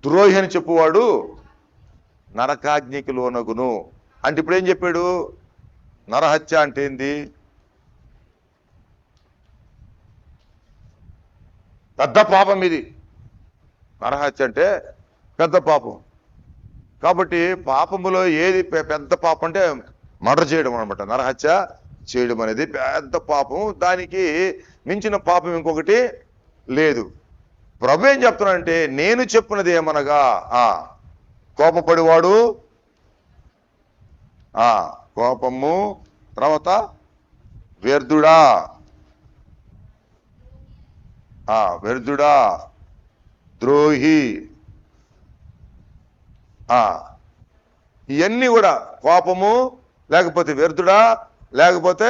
ద్రోహి అని చెప్పువాడు నరకాగ్నికి లోనగును. అంటే ఇప్పుడు ఏం చెప్పాడు? నరహత్య అంటే ఏంది? పెద్ద పాపం ఇది. నరహత్య అంటే పెద్ద పాపం. కాబట్టి పాపములో ఏది పెద్ద పాపం అంటే మర్డర్ చేయడం అనమాట. నరహత్య చేయడం అనేది పెద్ద పాపం. దానికి మించిన పాపం ఇంకొకటి లేదు. ప్రభు ఏం చెప్తున్నాడంటే, నేను చెప్పినది ఏమనగా కోపపడివాడు కోపము, తర్వాత వ్యర్థుడా, వ్యర్థుడా, ద్రోహి, ఇవన్నీ కూడా కోపము, లేకపోతే వ్యర్థుడా, లేకపోతే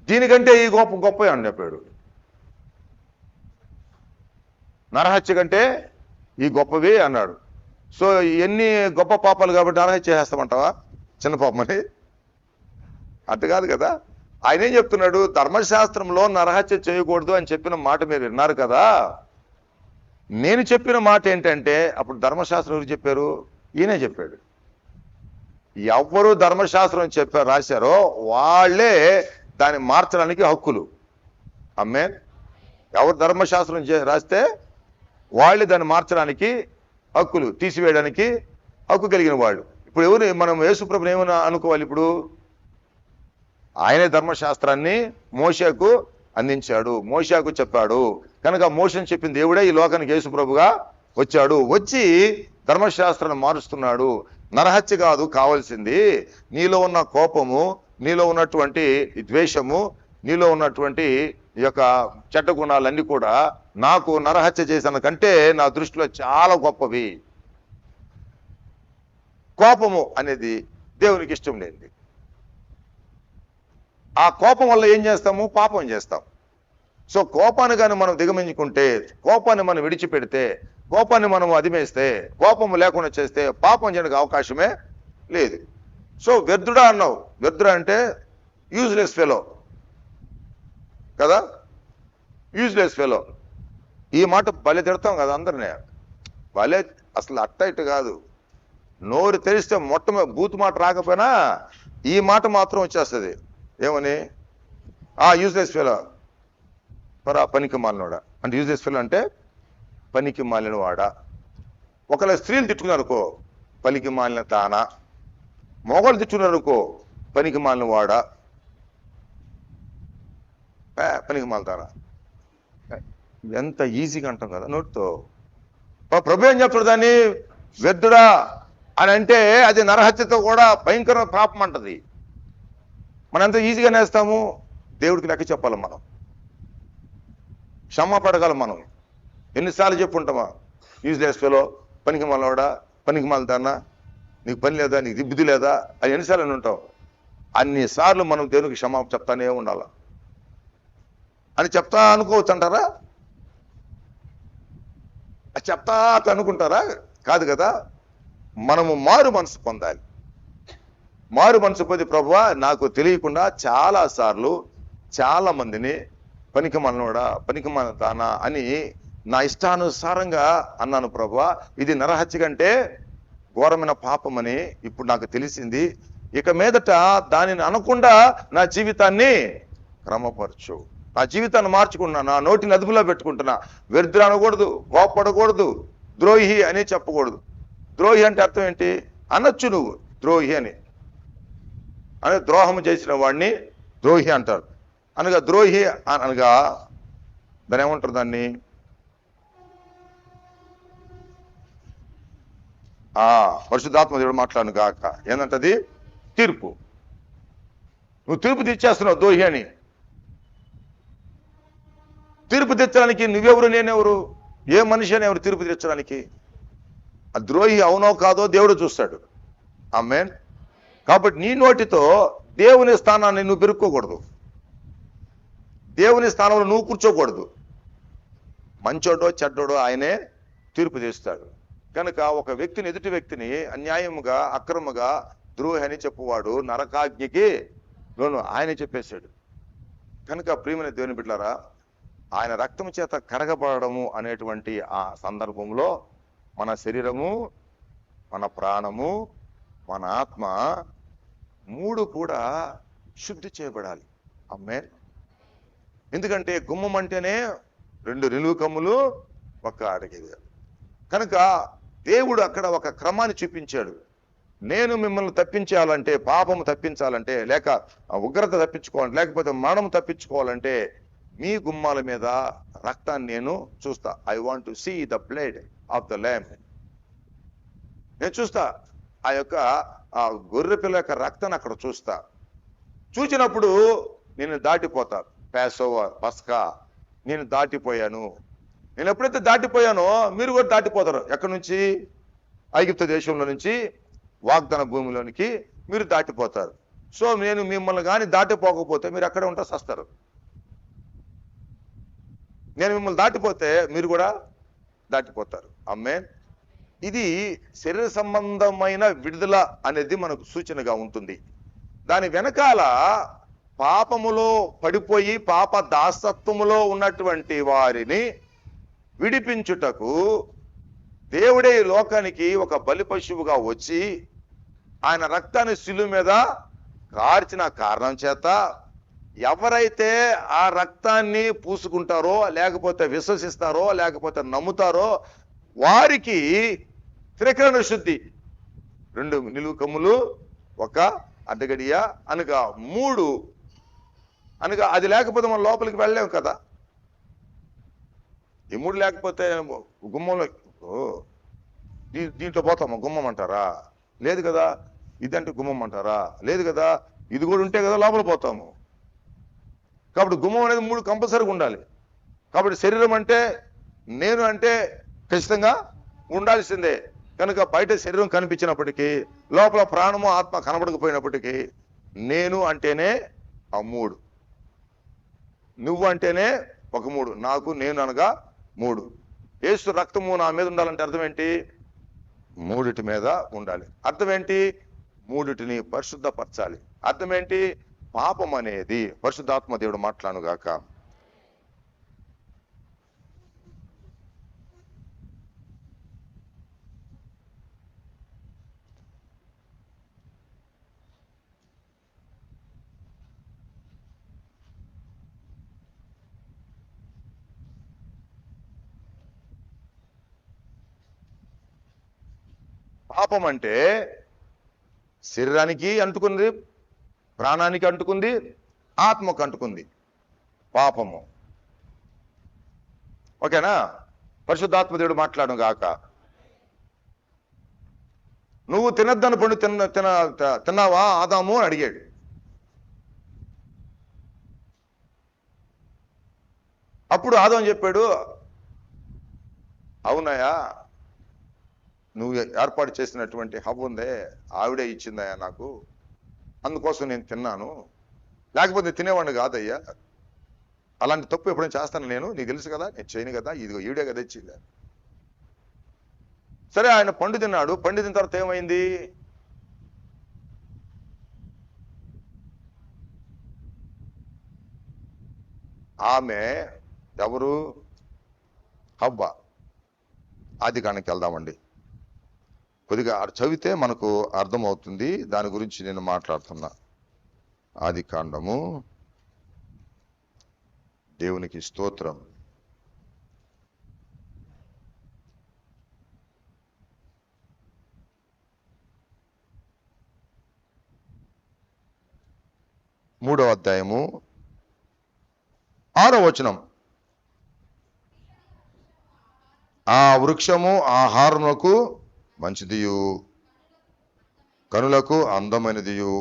దీనికంటే ఈ గొప్ప అని చెప్పాడు. నరహత్య కంటే ఈ గొప్పవి అన్నాడు. సో ఇవన్నీ గొప్ప పాపాలు కాబట్టి నరహత్య చేస్తామంటావా? చిన్న పాపమని అట్టు కాదు కదా. ఆయన ఏం చెప్తున్నాడు? ధర్మశాస్త్రంలో నరహత్య చేయకూడదు అని చెప్పిన మాట మీరు విన్నారు కదా. నేను చెప్పిన మాట ఏంటంటే, అప్పుడు ధర్మశాస్త్రం ఎవరు చెప్పారు? ఈయనే చెప్పాడు. ఎవరు ధర్మశాస్త్రం చెప్పారు రాశారో వాళ్ళే దాన్ని మార్చడానికి హక్కులు. ఆమేన్. ఎవరు ధర్మశాస్త్రం రాస్తే వాళ్ళే దాన్ని మార్చడానికి హక్కులు, తీసివేయడానికి హక్కు కలిగిన వాళ్ళు. ఇప్పుడు ఎవరు? మనం యేసుప్రభుని ఏమన్నా అనుకోవాలి? ఇప్పుడు ఆయనే ధర్మశాస్త్రాన్ని మోషేకు అందించాడు, మోషేకు చెప్పాడు. కనుక మోషేని చెప్పిన దేవుడే ఈ లోకానికి యేసుప్రభుగా వచ్చాడు. వచ్చి ధర్మశాస్త్రాన్ని మారుస్తున్నాడు. నరహత్య కాదు కావాల్సింది, నీలో ఉన్న కోపము, నీలో ఉన్నటువంటి ద్వేషము, నీలో ఉన్నటువంటి ఈ యొక్క చెడ్డ గుణాలన్నీ కూడా నాకు నరహత్య చేసిన కంటే నా దృష్టిలో చాలా గొప్పవి. కోపము అనేది దేవునికి ఇష్టం లేనిది. ఆ కోపం వల్ల ఏం చేస్తాము? పాపం చేస్తాం. సో కోపాన్ని కానీ మనం దిగమించుకుంటే, కోపాన్ని మనం విడిచిపెడితే, కోపాన్ని మనం అదిమేస్తే, కోపము లేకుండా చేస్తే పాపం చేయడానికి అవకాశమే లేదు. సో వ్యర్థుడా అన్నావు. వ్యర్థుడా అంటే యూజ్లెస్ ఫెలో కదా, యూజ్లెస్ ఫెలో. ఈ మాట భలే తిడతాం కదా అందరినీ. భలే అసలు అట్ట ఇట్టు కాదు. నోరు తెరిస్తే బూతు మాట రాకపోయినా ఈ మాట మాత్రం వచ్చేస్తుంది. ఏమని? యూజ్లెస్ ఫెలో, పనికి మాలినవాడా. అంటే యూజ్లెస్ ఫెలో అంటే పనికి మాలిన వాడా. ఒకవేళ స్త్రీలు తిట్టుకున్నారనుకో, పనికి మాలిన తానా. మొగోళ్ళు తిట్టుకున్నారనుకో, పనికి మాలిన వాడా, పనికి మాలితానా. ఎంత ఈజీగా అంటాం కదా నోటితో. ప్రభు ఏం చెప్తాడు? దాన్ని వ్యర్థుడా అని అంటే అది నరహత్యతో కూడా భయంకర పాపం అంటది. మనం ఎంత ఈజీగా నేస్తాము. దేవుడికి లెక్క చెప్పాలి మనం, క్షమాపడగలం మనం. ఎన్నిసార్లు చెప్పుంటామా? యూజ్లెస్ ఫెలో, పనికి మాలినవాడా, పనికి మాలితానా, నీకు పని లేదా, నీకు బుద్ధి లేదా అని ఎన్నిసార్లు అని ఉంటాం. అన్నిసార్లు మనం దేవునికి క్షమాపణ చెప్తానే ఉండాల అని చెప్తా అనుకోవచ్చు అంటారా? చెప్తా అనుకుంటారా? కాదు కదా. మనము మారు మనసు పొందాలి. మారు మనసు పొంది, ప్రభువా నాకు తెలియకుండా చాలా సార్లు చాలా మందిని పనికి మాలినవాడా, పనికి మాలితానా అని నా ఇష్టానుసారంగా అన్నాను ప్రభువా. ఇది నరహత్య కంటే ఘోరమైన పాపమని ఇప్పుడు నాకు తెలిసింది. ఇక మీదట దానిని అనకుండా నా జీవితాన్ని క్రమపరచు. నా జీవితాన్ని మార్చుకున్నా, నా నోటిని అదుపులో పెట్టుకుంటున్నా. వ్యర్థులు అనకూడదు, కోపడకూడదు, ద్రోహి అని చెప్పకూడదు. ద్రోహి అంటే అర్థం ఏంటి? అనొచ్చు నువ్వు ద్రోహి అని ద్రోహం చేసిన వాడిని ద్రోహి అంటారు. అనగా ద్రోహి అనగా దాన్ని ఏమంటారు? దాన్ని పరిశుద్ధాత్మ దేవుడు మాట్లాడను గాక. ఏంటంటది? తీర్పు. నువ్వు తీర్పు తెచ్చేస్తున్నావు ద్రోహి అని. తీర్పు తెచ్చడానికి నువ్వెవరు, నేనెవరు, ఏ మనిషి అని ఎవరు తీర్పు తెచ్చడానికి? ఆ ద్రోహి అవునో కాదో దేవుడు చూస్తాడు. ఆమేన్. కాబట్టి నీ నోటితో దేవుని స్థానాన్ని నువ్వు పెరుక్కోకూడదు, దేవుని స్థానంలో నువ్వు కూర్చోకూడదు. మంచోడో చెడ్డోడో ఆయనే తీర్పు చేస్తాడు. కనుక ఒక వ్యక్తిని, ఎదుటి వ్యక్తిని అన్యాయముగా, అక్రమగా ద్రోహి అని చెప్పువాడు నరకాగ్నికి లోను ఆయనే చెప్పేశాడు. కనుక ప్రియమైన దేవుని బిడ్డలారా, ఆయన రక్తం చేత కరగబడము అనేటువంటి ఆ సందర్భంలో మన శరీరము, మన ప్రాణము, మన ఆత్మ మూడు కూడా శుద్ధి చేయబడాలి. ఆమేన్. ఎందుకంటే గుమ్మం అంటేనే రెండు నిలువు కమ్ములు ఒక అడిగేది కనుక దేవుడు అక్కడ ఒక క్రమాన్ని చూపించాడు. నేను మిమ్మల్ని తప్పించాలంటే, పాపము తప్పించాలంటే, లేక ఉగ్రత తప్పించుకోవాలంటే, లేకపోతే మరణం తప్పించుకోవాలంటే మీ గుమ్మాల మీద రక్తాన్ని నేను చూస్తా. I want to see the blood of the lamb. నేను చూస్తా ఆ యొక్క ఆ గొర్రె పిల్ల యొక్క రక్తాన్ని అక్కడ చూస్తా. చూసినప్పుడు నేను దాటిపోతా. పాసోవర్, పస్కా నేను దాటిపోయాను. నేను ఎప్పుడైతే దాటిపోయానో మీరు కూడా దాటిపోతారు. ఎక్కడి నుంచి? ఐగుప్తు దేశంలో నుంచి వాగ్దాన భూమిలోనికి మీరు దాటిపోతారు. సో నేను మిమ్మల్ని కానీ దాటిపోకపోతే మీరు అక్కడే ఉంటా సస్తారు. నేను మిమ్మల్ని దాటిపోతే మీరు కూడా దాటిపోతారు. ఆమేన్. ఇది శరీర సంబంధమైన విడుదల అనేది మనకు సూచనగా ఉంటుంది. దాని వెనకాల పాపములో పడిపోయి పాప దాసత్వములో ఉన్నటువంటి వారిని విడిపించుటకు దేవుడే ఈ లోకానికి ఒక బలి పశువుగా వచ్చి ఆయన రక్తాన్ని శిలువ మీద కార్చిన కారణం చేత ఎవరైతే ఆ రక్తాన్ని పూసుకుంటారో, లేకపోతే విశ్వసిస్తారో, లేకపోతే నమ్ముతారో వారికి త్రికరణ శుద్ధి, రెండు నిలువు కమ్ములు ఒక అడ్డగడియ అనగా మూడు అనగా అది లేకపోతే మనం లోపలికి వెళ్ళలేము కదా. ఈ మూడు లేకపోతే గుమ్మంలో దీంట్లో పోతామా? గుమ్మం అంటారా? లేదు కదా. ఇదంటే గుమ్మం అంటారా? లేదు కదా. ఇది కూడా ఉంటే కదా లోపల పోతాము. కాబట్టి గుమ్మం అనేది మూడు కంపల్సరీగా ఉండాలి. కాబట్టి శరీరం అంటే నేను అంటే ఖచ్చితంగా ఉండాల్సిందే. కనుక బయట శరీరం కనిపించినప్పటికీ లోపల ప్రాణము ఆత్మ కనబడకపోయినప్పటికీ నేను అంటేనే ఆ మూడు, నువ్వు అంటేనే ఒక మూడు, నాకు నేను అనగా మూడు. యేసు రక్తము నా మీద ఉండాలంటే అర్థం ఏంటి? మూడిటి మీద ఉండాలి. అర్థం ఏంటి? మూడిటిని పరిశుద్ధపరచాలి. అర్థం ఏంటి? పాపం అనేది పరిశుద్ధాత్మ దేవుడు మాట్లాడుగాక. పాపం అంటే శరీరానికి అంటుకుంది, ప్రాణానికి అంటుకుంది, ఆత్మకు అంటుకుంది పాపము. ఓకేనా? పరిశుద్ధాత్మ దేవుడు మాట్లాడు గాక. నువ్వు తినద్దని పండు తిన్నావా ఆదాము అని అడిగాడు. అప్పుడు ఆదాము చెప్పాడు, అవునాయా, నువ్వు ఏర్పాటు చేసినటువంటి హవ్వ ఉందే ఆవిడే ఇచ్చిందయ్యా నాకు, అందుకోసం నేను తిన్నాను, లేకపోతే తినేవాడిని కాదయ్యా. అలాంటి తప్పు ఎప్పుడైనా చేస్తాను నేను, నీకు తెలుసు కదా, నేను చేయను కదా, ఇదిగో ఈవిడే కదా ఇచ్చింది. సరే ఆయన పండు తిన్నాడు. పండు తిన్న తర్వాత ఏమైంది? ఆమె ఎవరు? హవ్వ. ఆదికాండంకి వెళ్దామండి. కొద్దిగా చదివితే మనకు అర్థమవుతుంది. దాని గురించి నేను మాట్లాడుతున్నా. ఆదికాండము. దేవునికి స్తోత్రం. మూడవ అధ్యాయము 6వ వచనం. ఆ వృక్షము ఆహారములకు మంచిదియు, కనులకు అందమైనదియు,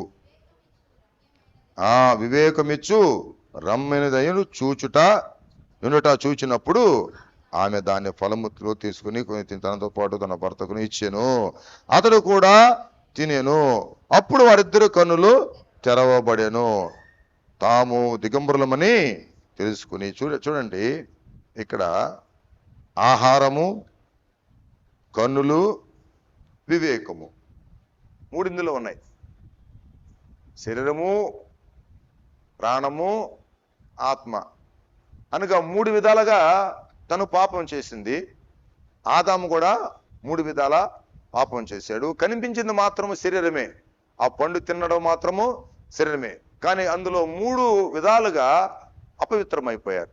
ఆ వివేకమిచ్చు రమ్మైనదయును చూచుట చూచినప్పుడు ఆమె దాన్ని ఫలములో తీసుకుని తనతో పాటు తన భర్తకుని ఇచ్చెను. అతడు కూడా తినెను. అప్పుడు వారిద్దరు కన్నులు తెరవబడెను, తాము దిగంబరులమని తెలుసుకుని. చూడండి ఇక్కడ ఆహారము, కన్నులు, వివేకము మూడిందులో ఉన్నాయి. శరీరము, ప్రాణము, ఆత్మ అనగా 3 విధాలుగా తను పాపం చేసింది. ఆదాము కూడా 3 విధాల పాపం చేశాడు. కనిపించింది మాత్రము శరీరమే. ఆ పండు తినడం మాత్రము శరీరమే. కానీ అందులో 3 విధాలుగా అపవిత్రమైపోయారు.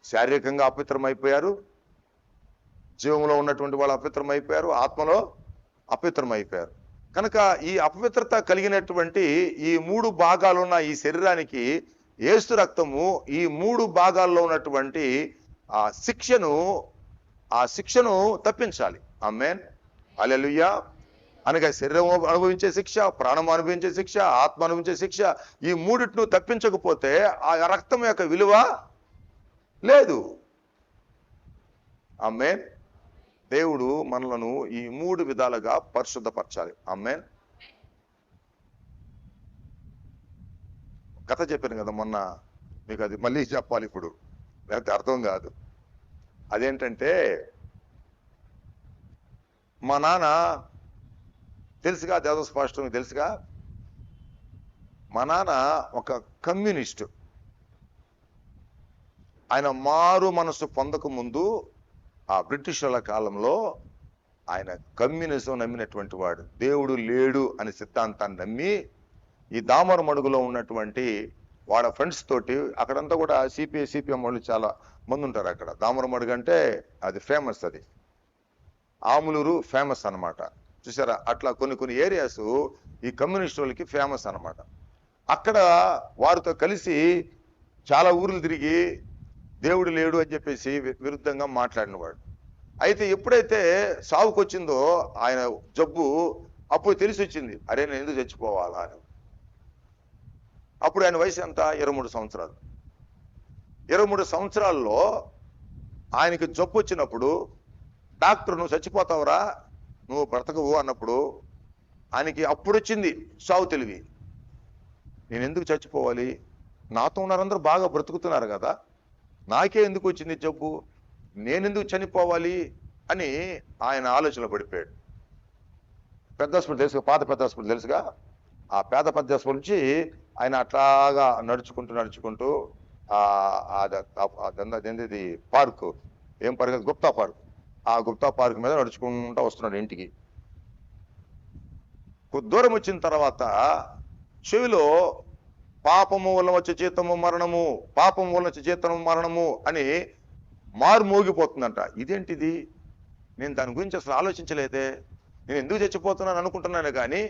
శారీరకంగా అపవిత్రమైపోయారు, జీవంలో ఉన్నటువంటి వాళ్ళు అపవిత్రమైపోయారు, ఆత్మలో అపవిత్రమైపోయారు. కనుక ఈ అపవిత్రత కలిగినటువంటి ఈ 3 భాగాలున్న ఈ శరీరానికి యేసు రక్తము ఈ 3 భాగాల్లో ఉన్నటువంటి ఆ శిక్షను తప్పించాలి. ఆమేన్, హల్లెలూయా. అనగా శరీరం అనుభవించే శిక్ష, ప్రాణం అనుభవించే శిక్ష, ఆత్మ అనుభవించే శిక్ష, ఈ 3టిని తప్పించకపోతే ఆ రక్తం యొక్క విలువ లేదు. ఆమేన్. దేవుడు మనలను ఈ 3 విధాలుగా పరిశుద్ధపరచాలి. ఆమేన్. కథ చెప్పాను కదా మొన్న, మీకు అది మళ్ళీ చెప్పాలి ఇప్పుడు, లేకపోతే అర్థం కాదు. అదేంటంటే, మా నాన్న తెలుసుగా, దేవదాస్ పాస్టర్ మీకు తెలుసుగా, మా నాన్న ఒక కమ్యూనిస్టు. ఆయన మారు మనసు పొందక ముందు ఆ బ్రిటిష్ వాళ్ళ కాలంలో ఆయన కమ్యూనిజం నమ్మినటువంటి వాడు. దేవుడు లేడు అనే సిద్ధాంతాన్ని నమ్మి ఈ దామర మడుగులో ఉన్నటువంటి వాళ్ళ ఫ్రెండ్స్ తోటి, అక్కడంతా కూడా సిపిఎం వాళ్ళు చాలా మంది ఉంటారు అక్కడ. దామర మడుగు అంటే అది ఫేమస్, అది ఆములూరు ఫేమస్ అన్నమాట. చూసారా, అట్లా కొన్ని ఏరియాస్ ఈ కమ్యూనిస్ట్ వాళ్ళకి ఫేమస్ అన్నమాట. అక్కడ వారితో కలిసి చాలా ఊర్లు తిరిగి దేవుడు లేడు అని చెప్పేసి విరుద్ధంగా మాట్లాడినవాడు. అయితే ఎప్పుడైతే సావుకు వచ్చిందో ఆయన జబ్బు, అప్పుడు తెలిసి వచ్చింది, అరే నేను ఎందుకు చచ్చిపోవాలా అని. అప్పుడు ఆయన వయసు ఎంత? 23 సంవత్సరాలు. 23 సంవత్సరాల్లో ఆయనకి జబ్బు వచ్చినప్పుడు డాక్టర్ నువ్వు చచ్చిపోతావురా, నువ్వు బ్రతకవు అన్నప్పుడు ఆయనకి అప్పుడు వచ్చింది సావు తెలివి. నేను ఎందుకు చచ్చిపోవాలి, నాతో ఉన్నారందరూ బాగా బ్రతుకుతున్నారు కదా, నాకే ఎందుకు వచ్చింది జబ్బు, నేనెందుకు చనిపోవాలి అని ఆయన ఆలోచనలో పడిపోయాడు. పెద్ద హాస్పిటల్ తెలుసుగా, పాత పెద్ద హాస్పిటల్ తెలుసుగా, ఆ పేద పెద్ద హాస్పిటల్ నుంచి ఆయన అట్లాగా నడుచుకుంటూ అదేంటి పార్కు, ఏం పార్క్, గుప్తా పార్క్, ఆ గుప్తా పార్క్ మీద నడుచుకుంటూ వస్తున్నాడు ఇంటికి. కొద్ది దూరం వచ్చిన తర్వాత చెవిలో పాపము వల్ల వచ్చే జీతము మరణము, పాపము వల్ల వచ్చే జీతము మరణము అని మారు మోగిపోతుందంట. ఇదేంటిది, నేను దాని గురించి అసలు ఆలోచించలేదే, నేను ఎందుకు చచ్చిపోతున్నాను అనుకుంటున్నాను, కానీ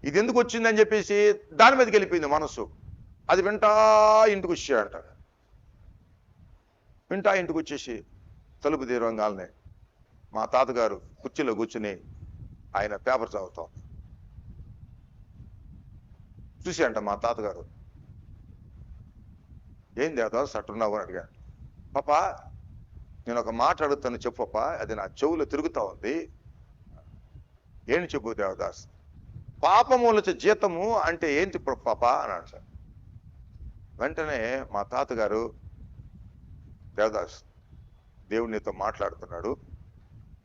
ఇది ఎందుకు వచ్చిందని చెప్పేసి దాని మీదకి వెళ్ళిపోయింది మనసు. అది వింటా ఇంటికి వచ్చాడంట. వింటా ఇంటికి వచ్చేసి తలుపు తీరంగానే మా తాతగారు కుర్చీలో కూర్చుని ఆయన పేపర్ చదువుతాం చూశాడంట. మా తాతగారు, ఏం దేవదాస్ అట్టున్నావు అని అడిగాడు. పాపా నేను ఒక మాట అడుగుతాను చెప్పు పాపా, అది నా చెవులో తిరుగుతా ఉంది, ఏంటి చెప్పు దేవదాస్, పాపముల జీతము అంటే ఏంటి పాపా అన్నాడు సార్. వెంటనే మా తాతగారు, దేవదాస్ దేవుడు నీతో మాట్లాడుతున్నాడు,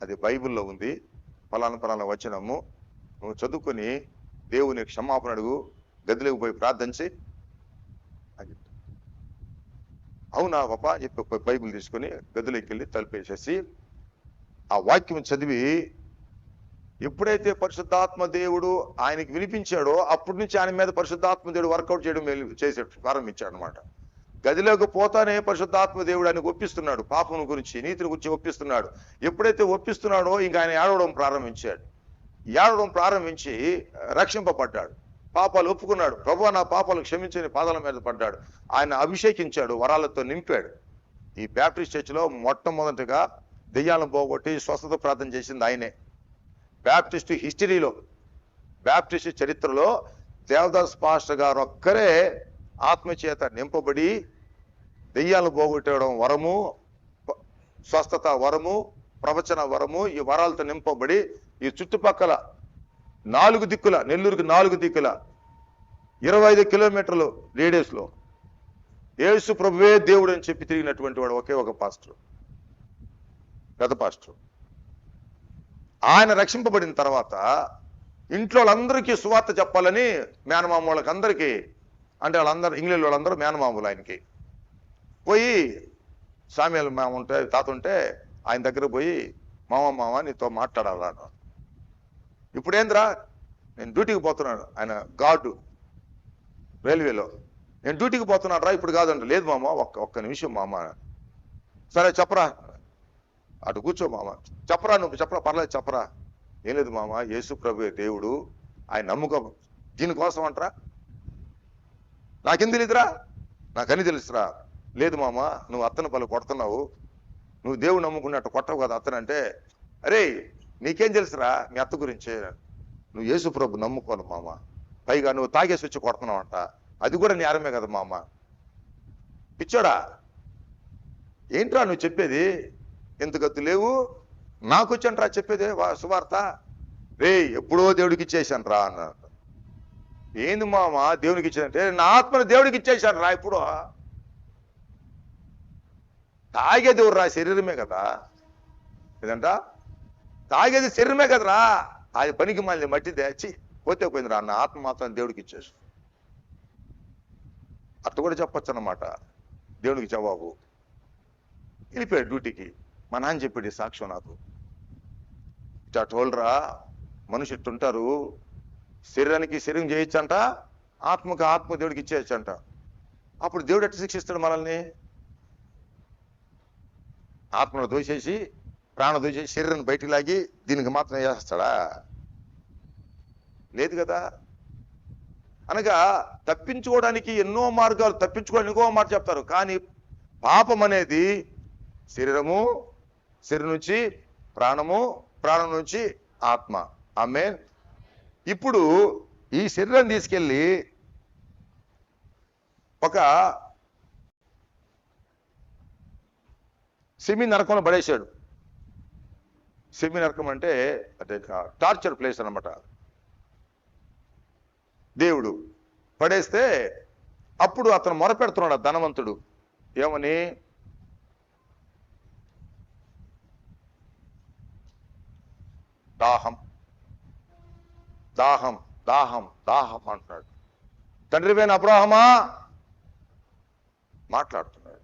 అది బైబిల్లో ఉంది, ఫలానా వచనము, నువ్వు చదువుకొని దేవుని క్షమాపణ అడుగు, గదిలోకి పోయి ప్రార్థించి అని చెప్తాను. అవునా పాపా అని చెప్పి బైబిల్ తీసుకొని గదిలోకి వెళ్ళి తలుపేసేసి ఆ వాక్యం చదివి, ఎప్పుడైతే పరిశుద్ధాత్మ దేవుడు ఆయనకి వినిపించాడో అప్పటి నుంచి ఆయన మీద పరిశుద్ధాత్మ దేవుడు వర్కౌట్ చేయడం ప్రారంభించాడు అనమాట. గదిలోకి పోతానే పరిశుద్ధాత్మ దేవుడు ఆయన ఒప్పిస్తున్నాడు, పాపం గురించి, నీతిని గురించి ఒప్పిస్తున్నాడు. ఎప్పుడైతే ఒప్పిస్తున్నాడో ఇంకా ఆయన ఏడవడం ప్రారంభించాడు. ఏడవడం ప్రారంభించి రక్షింపబడ్డాడు, పాపాలు ఒప్పుకున్నాడు. ప్రభువా నా పాపాలు క్షమించని పాదాల మీద పడ్డాడు. ఆయన అభిషేకించాడు, వరాలతో నింపాడు. ఈ బ్యాప్టిస్ట్ చర్చిలో మొట్టమొదటిగా దెయ్యాలను పోగొట్టి స్వస్థత ప్రార్థన చేసింది ఆయనే. బ్యాప్టిస్ట్ హిస్టరీలో, బ్యాప్టిస్ట్ చరిత్రలో దేవదాస్ పాస్టర్ గారు ఒక్కరే ఆత్మచేత నింపబడి దెయ్యాలను పోగొట్టడం వరము, స్వస్థత వరము, ప్రవచన వరము, ఈ వరాలతో నింపబడి ఈ చుట్టుపక్కల 4 దిక్కుల, నెల్లూరుకి 4 దిక్కుల 25 కిలోమీటర్లు రేడియస్ లో యేసు ప్రభువే దేవుడు అని చెప్పి తిరిగినటువంటి వాడు ఒకే ఒక పాస్టర్, పెద్ద పాస్టర్. ఆయన రక్షింపబడిన తర్వాత ఇంట్లో వాళ్ళందరికీ సువార్త చెప్పాలని మేనమామ వాళ్ళకి అందరికీ, అంటే వాళ్ళందరూ ఇంగ్లాండ్ వాళ్ళందరూ మేనమామలు ఆయనకి, పోయి సామ్యాలు మామ ఉంటే తాత ఉంటే ఆయన దగ్గర పోయి మామ నీతో మాట్లాడాలా అన్నాడు. ఇప్పుడేంద్రా, నేను డ్యూటీకి పోతున్నాను. ఆయన గార్డు రైల్వేలో. నేను డ్యూటీకి పోతున్నాను రా, ఇప్పుడు కాదండి. లేదు మామ, ఒక్క నిమిషం మామ. సరే చెప్పరా, అటు కూర్చో మామ. చెప్పరా, నువ్వు చెప్పరా, పర్లేదు చెప్పరా. ఏం లేదు మామ, యేసు ప్రభు దేవుడు, ఆయన నమ్ముకో. దీనికోసం అంటరా, నాకేం తెలీదురా, నాకని తెలుసురా. లేదు మామ, నువ్వు అత్తను పలు కొడుతున్నావు, నువ్వు దేవుడు నమ్ముకున్నట్టు కొట్టవు కదా అత్తనంటే. అరే నీకేం తెలుసురా మీ అత్త గురించి, నువ్వు యేసు ప్రభు నమ్ముకోను మామ, పైగా నువ్వు తాగేసి వచ్చి కొడుతున్నావంట, అది కూడా నేరమే కదా మామ. పిచ్చోడా, ఏంట్రా నువ్వు చెప్పేది, ఎంత గత్తు లేవు, నాకు వచ్చాను రా చెప్పేది సువార్త. రే ఎప్పుడో దేవుడికి ఇచ్చేసాను రా అన్నాడు. ఏంది మామ దేవునికి ఇచ్చానంటే, నా ఆత్మను దేవుడికి ఇచ్చేసాను రా. ఇప్పుడు తాగేది ఎవరు రా, శరీరమే కదా. ఏదంట, తాగేది శరీరమే కదరా, అది పనికి మళ్ళీ మట్టి తెచ్చి పోతే పోయిందిరా, నా ఆత్మ మాత్రం దేవుడికి ఇచ్చేసు. అట్ట కూడా చెప్పచ్చు అన్నమాట దేవునికి జవాబు. వెళ్ళిపోయాడు డ్యూటీకి. మా నాన్న చెప్పాడు ఈ సాక్ష్యం నాకు. ఇట్లా టోల్రా, మనుషులు ఇట్టుంటారు, శరీరానికి శరీరం చేయొచ్చంట, ఆత్మకు ఆత్మ దేవుడికి ఇచ్చేయచ్చంట. అప్పుడు దేవుడు ఎట్లా శిక్షిస్తాడు మనల్ని? ఆత్మను దోసేసి ప్రాణం దోసేసి శరీరాన్ని బయటికి లాగి దీనికి మాత్రం వేస్తాడా? లేదు కదా. అనగా తప్పించుకోవడానికి ఎన్నో మార్గాలు, తప్పించుకోవడానికి ఇంకో మాట చెప్తారు. కానీ పాపం అనేది శరీరము, శరీరం నుంచి ప్రాణము, ప్రాణం నుంచి ఆత్మ. ఆమేన్. ఇప్పుడు ఈ శరీరం తీసుకెళ్ళి ఒక సెమీ నరకంలో పడేశాడు. సెమీ నరకం అంటే టార్చర్ ప్లేస్ అన్నమాట. దేవుడు పడేస్తే అప్పుడు అతను మొరపెడుతున్నాడు ధనవంతుడు. ఏమని? దాహం దాహం దాహం దాహం అంటున్నాడు. తండ్రివైన అబ్రాహమా మాట్లాడుతున్నాడు.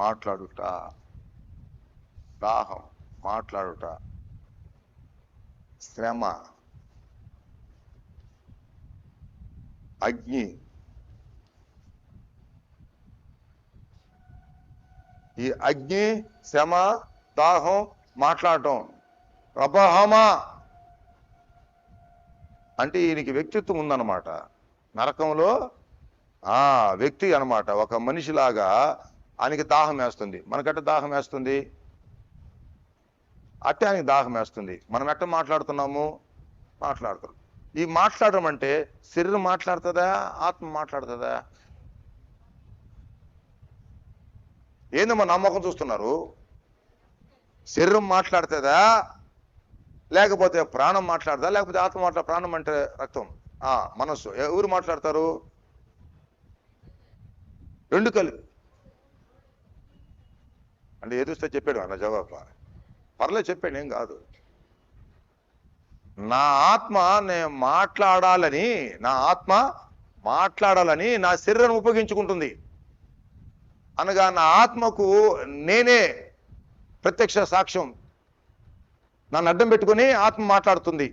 మాట్లాడుట, దాహం, మాట్లాడుట, శ్రమ, అగ్ని. ఈ అగ్ని, శ్రమ, దాహం, మాట్లాడటం. అబ్రహామా అంటే ఈయనకి వ్యక్తిత్వం ఉందన్నమాట. నరకంలో వ్యక్తి అన్నమాట. ఒక మనిషిలాగా ఆయనకి దాహం వేస్తుంది. మనకట్ట దాహం వేస్తుంది, అట్టే ఆయనకి దాహం వేస్తుంది. మనం ఎట్ట మాట్లాడుతున్నాము? మాట్లాడుతున్నాం. ఈ మాట్లాడడం అంటే శరీరం మాట్లాడుతుందా, ఆత్మ మాట్లాడుతుందా? ఏందమ్మా నమ్మకం చూస్తున్నారు? శరీరం మాట్లాడుతుందా, లేకపోతే ప్రాణం మాట్లాడదా, లేకపోతే ఆత్మ ప్రాణం అంటే రక్తం, మనస్సు, ఎవరు మాట్లాడతారు? రెండు కలిపి. అంటే ఎదుస్తే చెప్పాడు అన్న జవాబు. పర్లేదు చెప్పాడు, ఏం కాదు. నా ఆత్మ నేను మాట్లాడాలని, నా ఆత్మ మాట్లాడాలని నా శరీరం ఉపయోగించుకుంటుంది అనగా నా ఆత్మకు నేనే ప్రత్యక్ష సాక్ష్యం. నన్ను అడ్డం పెట్టుకుని ఆత్మ మాట్లాడుతుంది.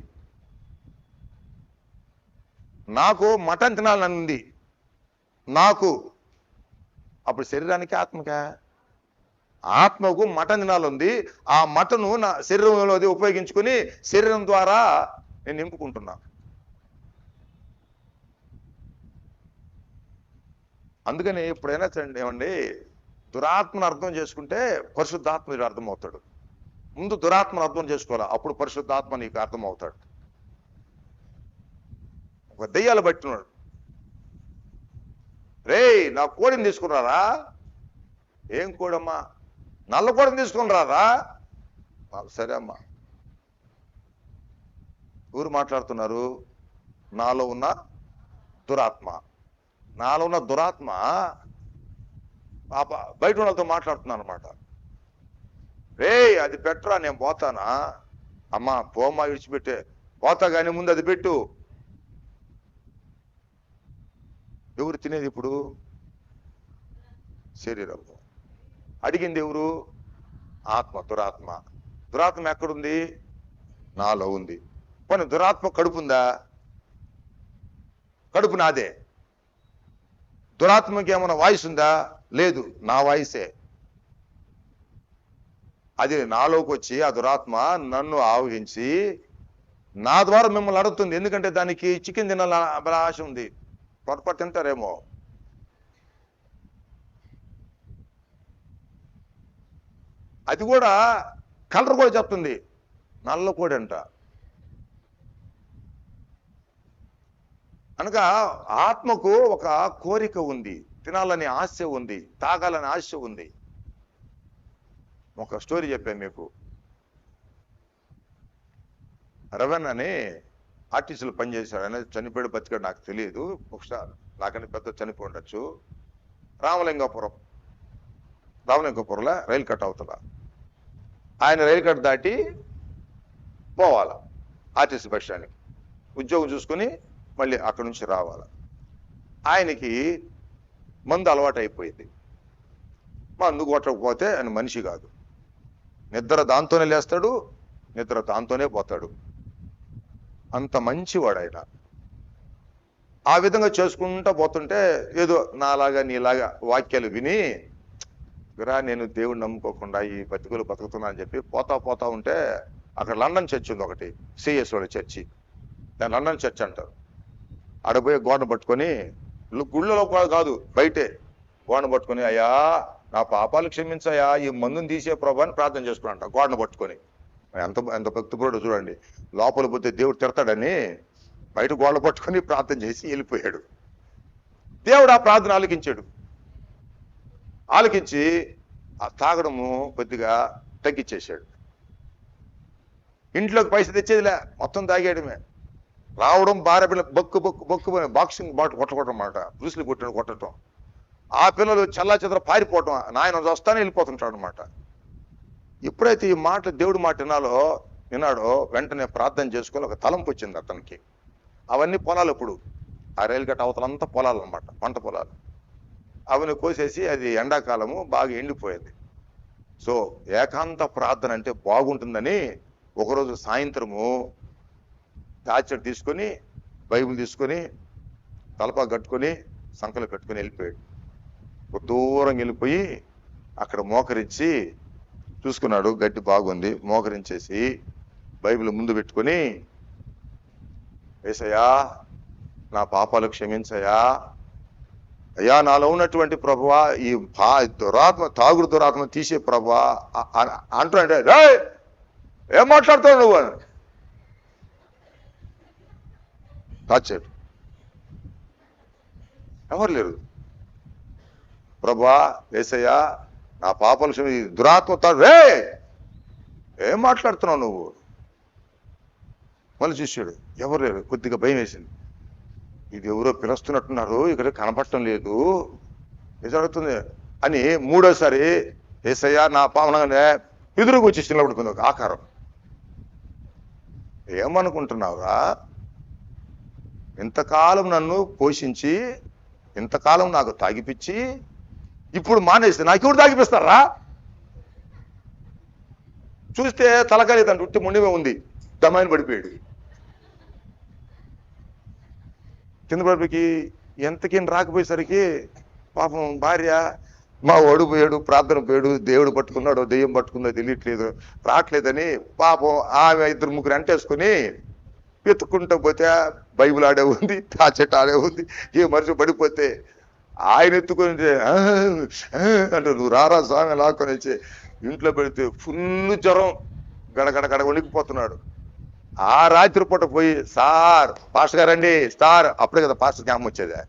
నాకు మటన్ తినాలనుంది, నాకు. అప్పుడు శరీరానికి ఆత్మకా? ఆత్మకు మటన్ తినాలంది. ఆ మటను నా శరీరంలో ఉపయోగించుకుని శరీరం ద్వారా నేను నింపుకుంటున్నా. అందుకని ఎప్పుడైనా ఏమండి, దురాత్మను అర్థం చేసుకుంటే పరిశుద్ధాత్మ అర్థమవుతాడు. ముందు దురాత్మను అర్థం చేసుకోవాలా, అప్పుడు పరిశుద్ధాత్మ నీకు అర్థమవుతాడు. ఒక దెయ్యాలు పట్టినాడు. రే నా కోడిని తీసుకున్నారా? ఏం కోడమ్మా? నల్ల కోడిని తీసుకుని రారా? సరే అమ్మా. ఊరు మాట్లాడుతున్నారు. నాలో ఉన్న దురాత్మ, నాలో ఉన్న దురాత్మ బయట వాళ్ళతో మాట్లాడుతున్నాను అనమాట. రే అది పెట్టరా, నేను పోతానా? అమ్మా పోమ్మా, విడిచిపెట్టే, పోతా కానీ ముందు అది పెట్టు. ఎవరు తినేది ఇప్పుడు? శరీరము. అడిగింది ఎవరు? ఆత్మ, దురాత్మ. దురాత్మ ఎక్కడుంది? నాలో ఉంది. పోనీ దురాత్మ కడుపుందా? కడుపు నాదే. దురాత్మకి ఏమైనా వాయిస్ ఉందా? లేదు, నా వాయిసే. అది నాలోకి వచ్చి ఆ దురాత్మ నన్ను ఆవహించి నా ద్వారా మిమ్మల్ని అడుగుతుంది. ఎందుకంటే దానికి చికెన్ తినాలని ఆశ ఉంది. పొరపాటు తింటారేమో. అది కూడా కలర్ కూడా చెప్తుంది, నల్ల కోడి అంట. అనగా ఆత్మకు ఒక కోరిక ఉంది, తినాలని ఆశ ఉంది, తాగాలని ఆశ ఉంది. ఒక స్టోరీ చెప్పాను మీకు. రవన్ అని ఆర్టీసీలో పనిచేశాడు. ఆయన చనిపోయాడు బతికాడు నాకు తెలియదు, ఒకసారి నాకని పెద్ద చనిపోయి ఉండొచ్చు. రామలింగపురంలో రైలు కట్ అవతల ఆయన రైలు కట్ దాటి పోవాలా ఆర్టీసీ బస్ స్టాండ్కి, ఉద్యోగం చూసుకుని మళ్ళీ అక్కడి నుంచి రావాలి. ఆయనకి మందు అలవాటు అయిపోయింది. మందు కొట్టకపోతే ఆయన మనిషి కాదు. నిద్ర దాంతోనే లేస్తాడు, నిద్ర దాంతోనే పోతాడు. అంత మంచివాడు ఆయన. ఆ విధంగా చేసుకుంటా పోతుంటే ఏదో నాలాగా నీలాగా వాక్యాలు విని నేను దేవుడిని నమ్ముకోకుండా ఈ బతుకులు బతుకుతున్నా అని చెప్పి పోతా ఉంటే అక్కడ లండన్ చర్చ్ ఉంది ఒకటి, సిఎస్ వాళ్ళ చర్చి, దాని లండన్ చర్చ్ అంటారు. ఆడపోయి గోడను పట్టుకొని, గుళ్ళలో కాదు బయటే గోడను పట్టుకొని, అయ్యా నా పాపాలు క్షమించయా, ఈ మందుని తీసే ప్రభు అని ప్రార్థన చేసుకున్నాంట గోడను పట్టుకొని. ఎంత భక్తిపరుడు చూడండి. లోపల పోతే దేవుడు తిడతాడని బయట గోడలు పట్టుకొని ప్రార్థన చేసి వెళ్ళిపోయాడు. దేవుడు ఆ ప్రార్థన ఆలకించాడు. ఆలకించి ఆ తాగడము కొద్దిగా తగ్గించేశాడు. ఇంట్లోకి పైసలు తెచ్చేదిలే, మొత్తం తాగేయడమే. రావడం భార్య పిల్ల బొక్కు బాక్సింగ్ బాట్ కొట్టడం అన్నమాట, బ్రూస్లీ కొట్టడం. ఆ పిల్లలు చల్లా చెదర పారిపోవటం, నాయన వస్తానే వెళ్ళిపోతుంటాడు అనమాట. ఎప్పుడైతే ఈ మాట దేవుడి మాట విన్నాడో వెంటనే ప్రార్థన చేసుకొని ఒక తలంపు వచ్చింది అతనికి. అవన్నీ పొలాలు, ఇప్పుడు ఆ రైలు గట్ట అవతలంతా పొలాలు అనమాట, పంట పొలాలు. అవన్నీ కోసేసి అది ఎండాకాలము బాగా ఎండిపోయేది. సో ఏకాంత ప్రార్థన అంటే బాగుంటుందని ఒకరోజు సాయంత్రము టార్చర్ తీసుకొని, బైబిల్ తీసుకొని, తలపా కట్టుకొని, సంకలు పెట్టుకొని వెళ్ళిపోయాడు. దూరం వెళ్ళిపోయి అక్కడ మోకరించి చూసుకున్నాడు, గడ్డి బాగుంది. మోకరించేసి బైబిల్ ముందు పెట్టుకొని, యేసయ్యా నా పాపాలు క్షమించయా, అయ్యా నాలో ఉన్నటువంటి ప్రభువా ఈ తాగుడు దురాత్మ తీసే ప్రభువా అంటున్నాడు. ఏం మాట్లాడుతావు నువ్వు అని టార్చర్. ఎవరు లేరు. ప్రభువా యేసయ్యా నా పాపాలు క్షమి, దురాత్మ ఏం మాట్లాడుతున్నావు నువ్వు? మళ్ళీ చూశాడు, ఎవరు లేరు. కొద్దిగా భయం వేసింది. ఇది ఎవరో పిలుస్తున్నట్టున్నారు, ఇక్కడ కనపడటం లేదు, ఏం జరుగుతుంది అని మూడోసారి యేసయ్యా నా పాపనగానే ఎదురుకు వచ్చి నిలబడుకుంది ఒక ఆకారం. ఏమనుకుంటున్నావురా? ఇంతకాలం నన్ను పోషించి, ఇంతకాలం నాకు తాగిపిచ్చి, ఇప్పుడు మానేస్తే నాకు ఎవరు తాగిపిస్తారా? చూస్తే తలకాయ తను ఉట్టి మొండిమే ఉంది, దమాయిని పడిపోయాడు. కింద పడిపోయి ఎంతకి రాకపోయేసరికి పాపం భార్య, మా వాడు పోయాడు, ప్రార్థన పోయాడు, దేవుడు పట్టుకున్నాడు, దెయ్యం పట్టుకుందో తెలియట్లేదు, రావట్లేదని పాపం ఆమె ఇద్దరు ముగ్గురు అంటేసుకుని వెతుక్కుంటూ పోతే బైబిల్ ఆడే ఉంది, ఆ చెట్టు ఆడే ఉంది. ఏ మనిషి పడిపోతే ఆయన ఎత్తుకొని అంటే నువ్వు రారా స్వామి లాక్కొని వచ్చి ఇంట్లో పెడితే ఫుల్ జ్వరం, గడగడ వణికిపోతున్నాడు. ఆ రాత్రి పూట పోయి, సార్ పాస్టర్ గారండి, సార్ అప్పుడే కదా పాస్టర్ జ్ఞాపకం వచ్చేది,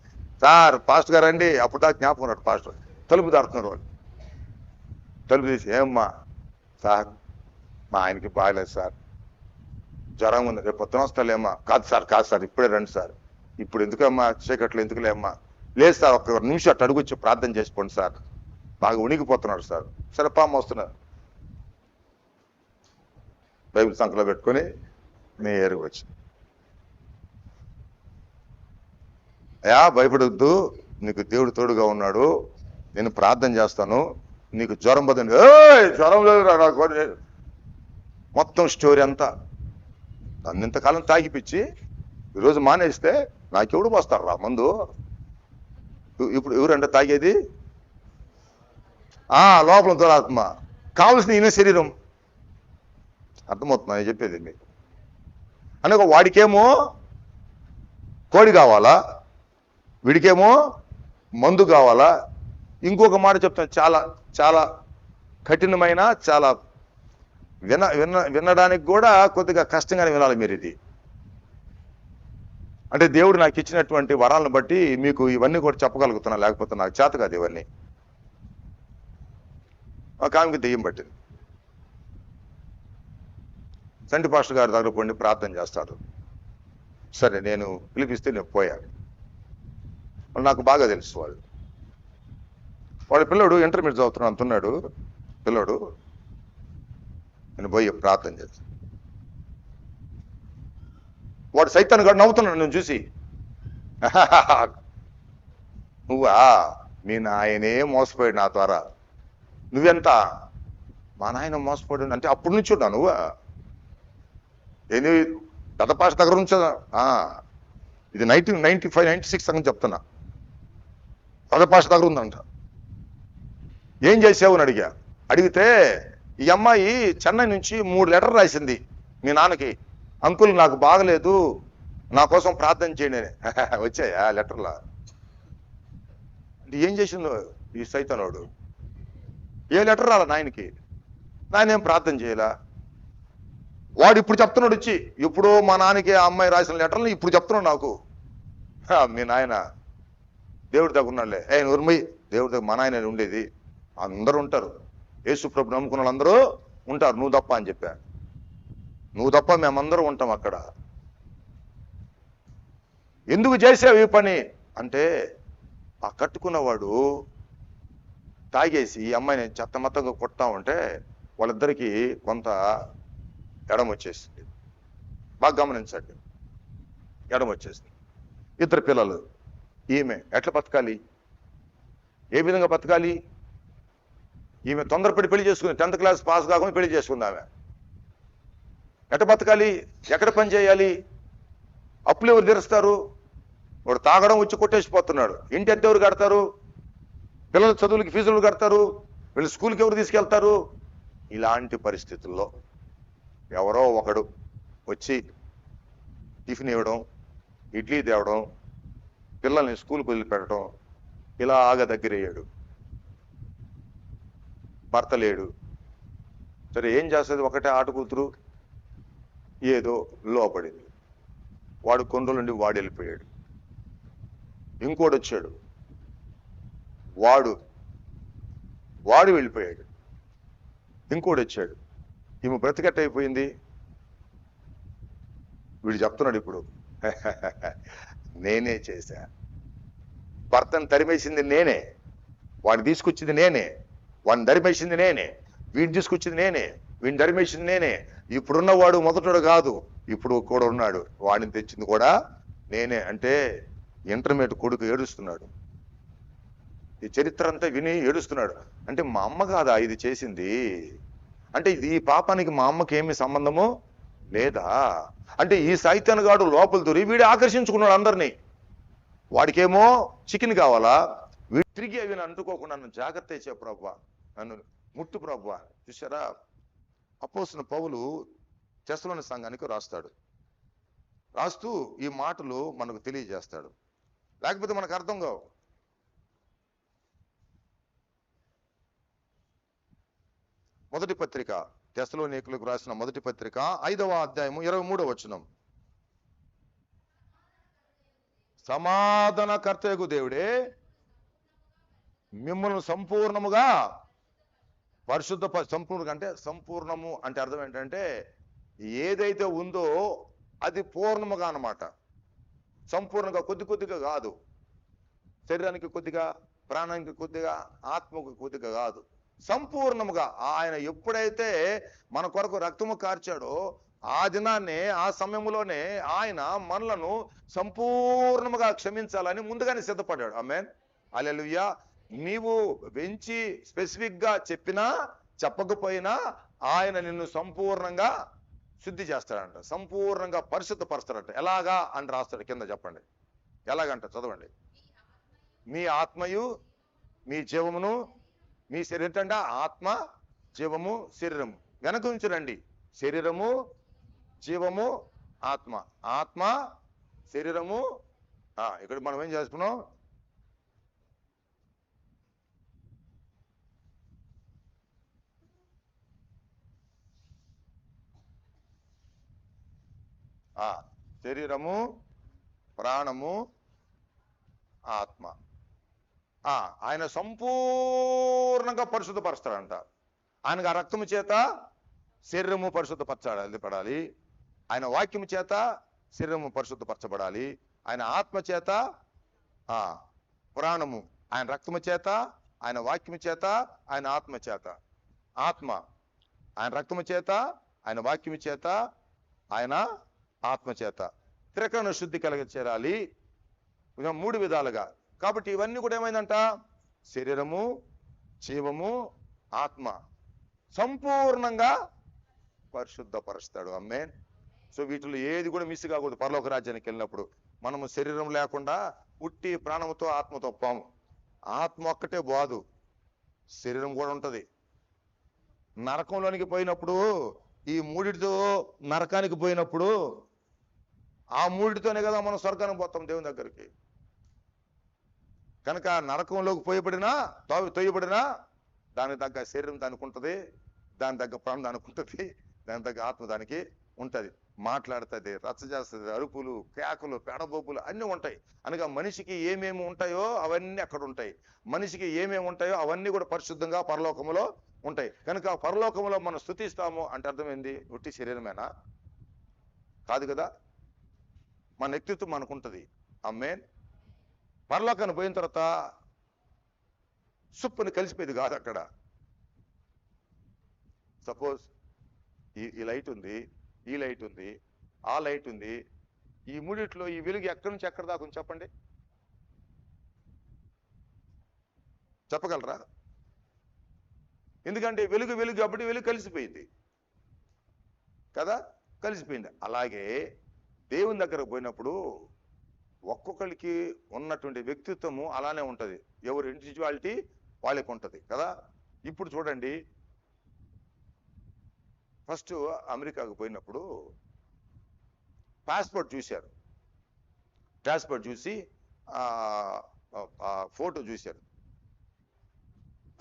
సార్ పాస్టర్ గారండి, అప్పుడు దాకా జ్ఞాపకం ఉన్నాడు పాస్టర్. తలుపు దాడుతున్నారు వాళ్ళు. తలుపు తీసి, ఏమ్మా సార్ మా ఆయనకి బాగలేదు సార్, జ్వరం ఉంది, రేపు పొద్దున వస్తాలేమ్మా. కాదు సార్ ఇప్పుడే రండి సార్. ఇప్పుడు ఎందుకమ్మా చీకట్లు ఎందుకులేమ్మా? లేదు సార్, ఒక్క నిమిషం అటు అడుగుచ్చి ప్రార్థన చేసుకోండి సార్, బాగా ఉణికిపోతున్నాడు సార్. సరే పాము వస్తున్నారు. బైబిల్ సంఖ్యలో పెట్టుకొని నేరుగా వచ్చి, అయ్యా భయపడొద్దు, నీకు దేవుడు తోడుగా ఉన్నాడు, నేను ప్రార్థన చేస్తాను, నీకు జ్వరం బదండి. జ్వరం లేదు నాకు. మొత్తం స్టోరీ అంతా నన్ను ఇంతకాలం తాగిపిచ్చి ఈరోజు మానేస్తే నాకెవడు పోస్తాడు రా మందు? ఇప్పుడు ఎవరంటే తాగేది? లోపల దురాత్మ, కావలసిన ఈయన శరీరం. అర్థమవుతున్నా చెప్పేది మీకు? అనగా వాడికేమో కోడి కావాలా, వీడికేమో మందు కావాలా. ఇంకొక మాట చెప్తాను, చాలా చాలా కఠినమైన, చాలా వినడానికి కూడా కొద్దిగా కష్టంగానే వినాలి మీరు. ఇది అంటే దేవుడు నాకు ఇచ్చినటువంటి వరాలను బట్టి మీకు ఇవన్నీ కూడా చెప్పగలుగుతున్నా, లేకపోతే నాకు చేత కాదు ఇవన్నీ. ఒక ఆమెకి దెయ్యం పట్టింది. సంటి పాస్టర్ గారి దగ్గర పోండి, ప్రార్థన చేస్తాడు. సరే, నేను పిలిపిస్తే నేను పోయాను. నాకు బాగా తెలుసు వాడి పిల్లడు ఇంటర్మీడియట్ చదువుతున్నాడు అంటున్నాడు. పిల్లడు నేను పోయి ప్రార్థన చేస్తాను. వాడు సైతాన్ని గాడు నవ్వుతున్నాడు నేను చూసి. నువ్వా? మీ నాయనే మోసపోయాడు నా ద్వారా. నువ్వెంత? మా నాయన మోసపోయాడు అంటే అప్పటి నుంచి ఉన్నా నువ్వా? ఏంది పెద్ద పాస్టర్ దగ్గర నుంచి? ఇది 1995, 96 అని చెప్తున్నా. పెద్ద పాస్టర్ దగ్గర ఉందంట. ఏం చేసావు అని అడిగితే ఈ అమ్మాయి చెన్నై నుంచి 3 లెటర్ రాసింది మీ నాన్నకి. అంకుల్ నాకు బాగలేదు, నా కోసం ప్రార్థన చేయండి అని. వచ్చాయా లెటర్లా? అంటే ఏం చేసిందో ఈ సైతానోడు? ఏ లెటర్ రాలా నాయనకి? నాయన ఏం ప్రార్థన చేయలా. వాడు ఇప్పుడు చెప్తున్నాడు వచ్చి, ఇప్పుడు మా నాన్నకి ఆ అమ్మాయి రాసిన లెటర్లు ఇప్పుడు చెప్తున్నాడు నాకు. మీ నాయన దేవుడి దగ్గర ఉన్నాడులే. నూరుమయ్యి, దేవుడి దగ్గర మా నాయన ఉండేది. అందరూ ఉంటారు, యేసు ప్రభు నమ్ముకున్న వాళ్ళందరూ ఉంటారు, నువ్వు తప్ప అని చెప్పా. నువ్వు తప్ప మేమందరూ ఉంటాం అక్కడ. ఎందుకు చేసావు ఈ పని అంటే, ఆ కట్టుకున్నవాడు తాగేసి ఈ అమ్మాయిని చెత్తమత్తగా కొడతా ఉంటే వాళ్ళిద్దరికీ కొంత ఎడం వచ్చేసింది. బాగా గమనించండి, ఎడం వచ్చేసింది. 2 పిల్లలు. ఈమె ఎట్లా బతకాలి? ఏ విధంగా బతకాలి? ఈమె తొందరపడి పెళ్లి చేసుకుంది, 10th క్లాస్ పాస్ కాకుండా పెళ్లి చేసుకుంది ఆమె. ఎట్లా బతకాలి? ఎక్కడ పని చేయాలి? అప్పులు ఎవరు తీరుస్తారు? వాడు తాగడం వచ్చి కొట్టేసిపోతున్నాడు. ఇంటి ఎంత ఎవరు కడతారు? పిల్లల చదువులకి ఫీజులు కడతారు? వీళ్ళు స్కూల్కి ఎవరు తీసుకెళ్తారు? ఇలాంటి పరిస్థితుల్లో ఎవరో ఒకడు వచ్చి టిఫిన్ ఇవ్వడం, ఇడ్లీ తేవడం, పిల్లల్ని స్కూల్కి వదిలిపెట్టడం, ఇలాగ దగ్గరయ్యాడు. భర్త లేడు. సరే ఏం చేస్తుంది? ఒకటే ఆట కూతురు, ఏదో లోపడింది. వాడు కొన్ని రోజుల నుండి వాడు వెళ్ళిపోయాడు. ఇంకోటి వచ్చాడు, వాడు వెళ్ళిపోయాడు. ఇంకోటి వచ్చాడు, ఈమె బ్రతికట్టయిపోయింది. వీడు చెప్తున్నాడు ఇప్పుడు, నేనే చేశా, భర్తను తరిమేసింది నేనే, వాడిని తీసుకొచ్చింది నేనే, వాడిని దరిమేసింది నేనే, వీడిని తీసుకొచ్చింది నేనే, వీడిని దరిమేసింది నేనే. ఇప్పుడున్నవాడు మొదటోడు కాదు, ఇప్పుడు కూడా ఉన్నాడు, వాడిని తెచ్చింది కూడా నేనే. అంటే ఇంటర్మీడియట్ కొడుకు ఏడుస్తున్నాడు. ఈ చరిత్ర అంతా విని ఏడుస్తున్నాడు. అంటే మా అమ్మ కాదా ఇది చేసింది? అంటే ఈ పాపానికి మా అమ్మకి ఏమి సంబంధము లేదా? అంటే ఈ సైతానుగాడు లోపల దూరి వీడు ఆకర్షించుకున్నాడు అందరినీ. వాడికేమో చికెన్ కావాలా, వీడు తిరిగి అవి అంటుకోకుండా నన్ను జాగ్రత్త ఇచ్చే ప్రభువా, నన్ను ముట్టు ప్రభువా. చూసారా, అపోస్తలుడైన పౌలు తెస్సలోని సంఘానికి రాస్తూ ఈ మాటలు మనకు తెలియజేస్తాడు, లేకపోతే మనకు అర్థం కావు. మొదటి పత్రిక, తెస్సలోనికీయులకు రాసిన మొదటి పత్రిక 5వ అధ్యాయము 23వ వచనం. సమాధానకర్తయగు దేవుడే మిమ్మల్ని సంపూర్ణముగా సంపూర్ణంగా అంటే సంపూర్ణము అంటే అర్థం ఏంటంటే ఏదైతే ఉందో అది పూర్ణముగా అన్నమాట. సంపూర్ణంగా కొద్దిగా కాదు, శరీరానికి కొద్దిగా, ప్రాణానికి కొద్దిగా, ఆత్మకు కొద్దిగా కాదు, సంపూర్ణముగా. ఆయన ఎప్పుడైతే మన కొరకు రక్తము కార్చాడో ఆ దినాన్నే, ఆ సమయంలోనే ఆయన మనలను సంపూర్ణముగా క్షమించాలని ముందుగానే సిద్ధపడ్డాడు. ఆమేన్. హల్లెలూయా. నీవు వెంచి స్పెసిఫిక్ గా చెప్పినా చెప్పకపోయినా ఆయన నిన్ను సంపూర్ణంగా శుద్ధి చేస్తాడంట, సంపూర్ణంగా పరిశుద్ధపరుస్తాడంట. ఎలాగా అని రాస్తాడు కింద, చెప్పండి ఎలాగంట, చదవండి. మీ ఆత్మయు మీ జీవమును మీ శరీరం, ఆత్మ జీవము శరీరము వెనక నుంచి రండి. శరీరము జీవము ఆత్మ, ఆత్మ శరీరము. ఇక్కడ మనం ఏం చేసుకున్నాం, శరీరము ప్రాణము ఆత్మ. ఆయన సంపూర్ణంగా పరిశుద్ధపరుస్తాడంట. ఆయనకు ఆ రక్తము చేత శరీరము పరిశుద్ధపరచబడాలి, ఆయన వాక్యము చేత శరీరము పరిశుద్ధపరచబడాలి, ఆయన ఆత్మ చేత ప్రాణము, ఆయన రక్తము చేత, ఆయన వాక్యము చేత, ఆయన ఆత్మ చేత. ఆత్మ ఆయన రక్తము చేత, ఆయన వాక్యము చేత, ఆయన ఆత్మ చేత త్రికరణ శుద్ధి చేరాలి 3 విధాలుగా. కాబట్టి ఇవన్నీ కూడా ఏమైందంట, శరీరము జీవము ఆత్మ సంపూర్ణంగా పరిశుద్ధపరుస్తాడు. ఆమేన్. సో వీటిలో ఏది కూడా మిస్ కాకూడదు. పరలోక రాజ్యానికి వెళ్ళినప్పుడు మనము శరీరం లేకుండా ఉట్టి ప్రాణముతో ఆత్మతో పోము. ఆత్మ ఒక్కటే బాదు, శరీరం కూడా ఉంటది. నరకంలోనికి పోయినప్పుడు ఈ 3టితో నరకానికి పోయినప్పుడు ఆ 3టితోనే కదా మనం స్వర్గానికి పోతాం, దేవుని దగ్గరికి. కనుక నరకంలోకి తోయబడినా దానికి తగ్గ శరీరం దానికి ఉంటుంది, దాని తగ్గ ప్రాణం దానికి ఉంటుంది, దాని తగ్గ ఆత్మ దానికి ఉంటుంది. మాట్లాడుతుంది, రచ్చ చేస్తుంది, అరుపులు కేకలు పెడబోపులు అన్నీ ఉంటాయి. అనగా మనిషికి ఏమేమి ఉంటాయో అవన్నీ అక్కడ ఉంటాయి. మనిషికి ఏమేమి ఉంటాయో అవన్నీ కూడా పరిశుద్ధంగా పరలోకములో ఉంటాయి. కనుక పరలోకములో మనం స్తుతిస్తాము అంటే అర్థమైంది, ఉట్టి శరీరమేనా? కాదు కదా. మన వ్యక్తిత్వం మనకుంటుంది. ఆమేన్. పరలోకాన్ని పోయిన తర్వాత సుప్పుని కలిసిపోయేది కాదు. అక్కడ సపోజ్ ఈ లైట్ ఉంది, ఈ లైట్ ఉంది, ఆ లైట్ ఉంది. ఈ 3టిలో ఈ వెలుగు ఎక్కడి నుంచి ఎక్కడ దాకా ఉంది చెప్పండి, చెప్పగలరా? ఎందుకంటే వెలుగు అప్పుడు వెలుగు కలిసిపోయింది కదా, కలిసిపోయింది. అలాగే దేవుని దగ్గరకు పోయినప్పుడు ఒక్కొక్కరికి ఉన్నటువంటి వ్యక్తిత్వము అలానే ఉంటది. ఎవరి ఇండివిజువాలిటీ వాళ్ళకి ఉంటది కదా. ఇప్పుడు చూడండి, ఫస్ట్ అమెరికాకు పోయినప్పుడు పాస్పోర్ట్ చూశారు, పాస్పోర్ట్ చూసి ఫోటో చూశారు.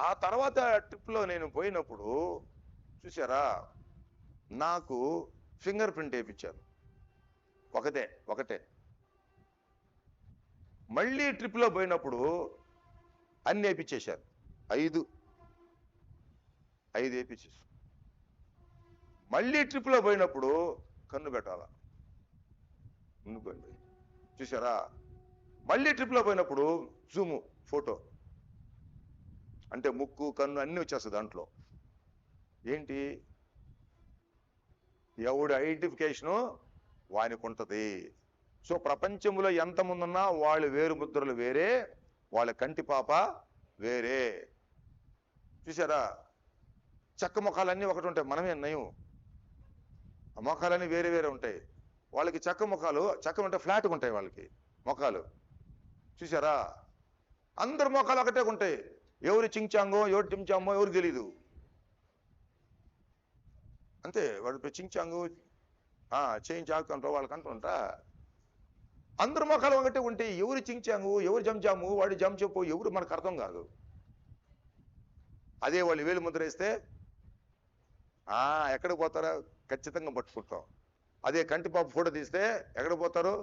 ఆ తర్వాత ట్రిప్లో నేను పోయినప్పుడు చూసారా, నాకు ఫింగర్ ప్రింట్ వేయించారు, ఒకటే. మళ్ళీ ట్రిప్లో పోయినప్పుడు అన్ని వేయించేశారు, 5 వేయించేసారు. మళ్ళీ ట్రిప్లో పోయినప్పుడు కన్ను పెట్టాలా, చూసారా. మళ్ళీ ట్రిప్లో పోయినప్పుడు జూము ఫోటో, అంటే ముక్కు కన్ను అన్ని వచ్చేస్తుంది దాంట్లో. ఏంటి, ఎవడి ఐడెంటిఫికేషను వానికి ఉంటుంది. సో ప్రపంచంలో ఎంతమంది ఉన్నా వాళ్ళ వేరు ముద్రలు వేరే, వాళ్ళ కంటి పాప వేరే. చూసారా, చెక్క ముఖాలన్నీ ఒకటి ఉంటాయి, మనమే నయం. ఆ ముఖాలన్నీ వేరే వేరే ఉంటాయి. వాళ్ళకి చెక్క ఉంటే ఫ్లాట్గా ఉంటాయి వాళ్ళకి ముఖాలు. చూసారా, అందరు ముఖాలు ఒకటే ఉంటాయి. ఎవరు చించాంగో ఎవరు టించామో ఎవరికి తెలీదు. అంతే, వాడు చించాంగు చేయించాకు అంటారు వాళ్ళకి అంటుంటా. అందరు ముఖాలు ఒకటే ఉంటే ఎవరు చించాంగు ఎవరు జంజాము వాడు జం చెప్పు ఎవరు మనకు అర్థం కాదు. అదే వాళ్ళు వేలు ముద్ర వేస్తే ఎక్కడికి పోతారో ఖచ్చితంగా పట్టుకుంటాం. అదే కంటిపాప ఫోటో తీస్తే ఎక్కడ పోతారు,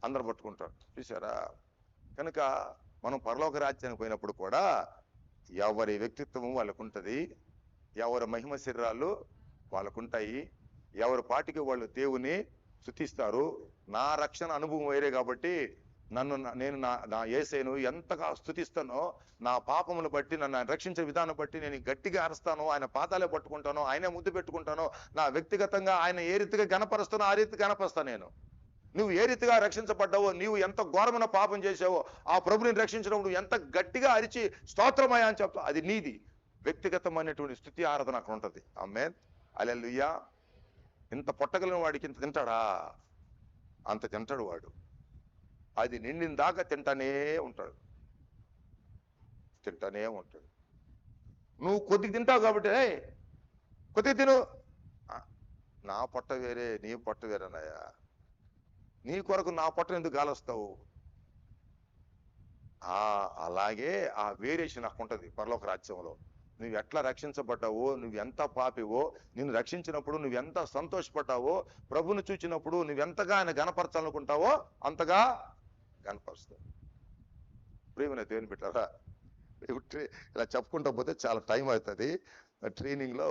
అందరు పట్టుకుంటారు. చూసారా. కనుక మనం పరలోక రాజ్యానికి పోయినప్పుడు కూడా ఎవరి వ్యక్తిత్వము వాళ్ళకు ఉంటుంది, ఎవరి మహిమ శరీరాలు వాళ్ళకుంటాయి, ఎవరి పాటికి వాళ్ళు దేవుని స్తుతిస్తారు. నా రక్షణ అనుభవం వేరే కాబట్టి నేను నా యేసయ్యను ఎంతగా స్తుతిస్తానో, నా పాపమును బట్టి నన్ను ఆయన రక్షించే విధానం బట్టి నేను గట్టిగా అరుస్తాను, ఆయన పాదాలే పట్టుకుంటాను, ఆయనే ముద్దు పెట్టుకుంటాను. నా వ్యక్తిగతంగా ఆయన ఏ రీతిగా గణపరుస్తానో ఆ రీతి గణపరుస్తాను నేను. నువ్వు ఏ రీతిగా రక్షించబడ్డావో, నీవు ఎంత ఘోరమైన పాపం చేసావో, ఆ ప్రభుని రక్షించినప్పుడు నువ్వు ఎంత గట్టిగా అరిచి స్తోత్రమయ్యా అని చెప్తావు, అది నీది వ్యక్తిగతమైనటువంటి స్తుతి ఆరాధన అక్కడ ఉంటుంది. ఆమేన్, హల్లెలూయా. ఇంత పొట్టగలిగిన వాడికి ఇంత తింటాడా? అంత తింటాడు వాడు. అది నిండిన దాకా తింటానే ఉంటాడు. నువ్వు కొద్దిగా తింటావు కాబట్టి కొద్దిగా తిను. నా పొట్ట వేరే, నీ పొట్ట వేరేనాయా? నీ కొరకు నా పొట్ట ఎందుకు గాలొస్తావు? అలాగే ఆ వేరియేషన్ నాకు ఉంటుంది పరలోక రాజ్యంలో. నువ్వు ఎట్లా రక్షించబడ్డావో, నువ్వు ఎంత పాపివో, నిన్ను రక్షించినప్పుడు నువ్వు ఎంత సంతోషపడ్డావో, ప్రభుని చూచినప్పుడు నువ్వెంతగా ఆయన గణపరచాలనుకుంటావో అంతగా గణపరుస్తావు. ప్రియమైన దేవుని బిడ్డలారా, ఇలా చెప్పుకుంటా పోతే చాలా టైం అవుతుంది. ట్రైనింగ్లో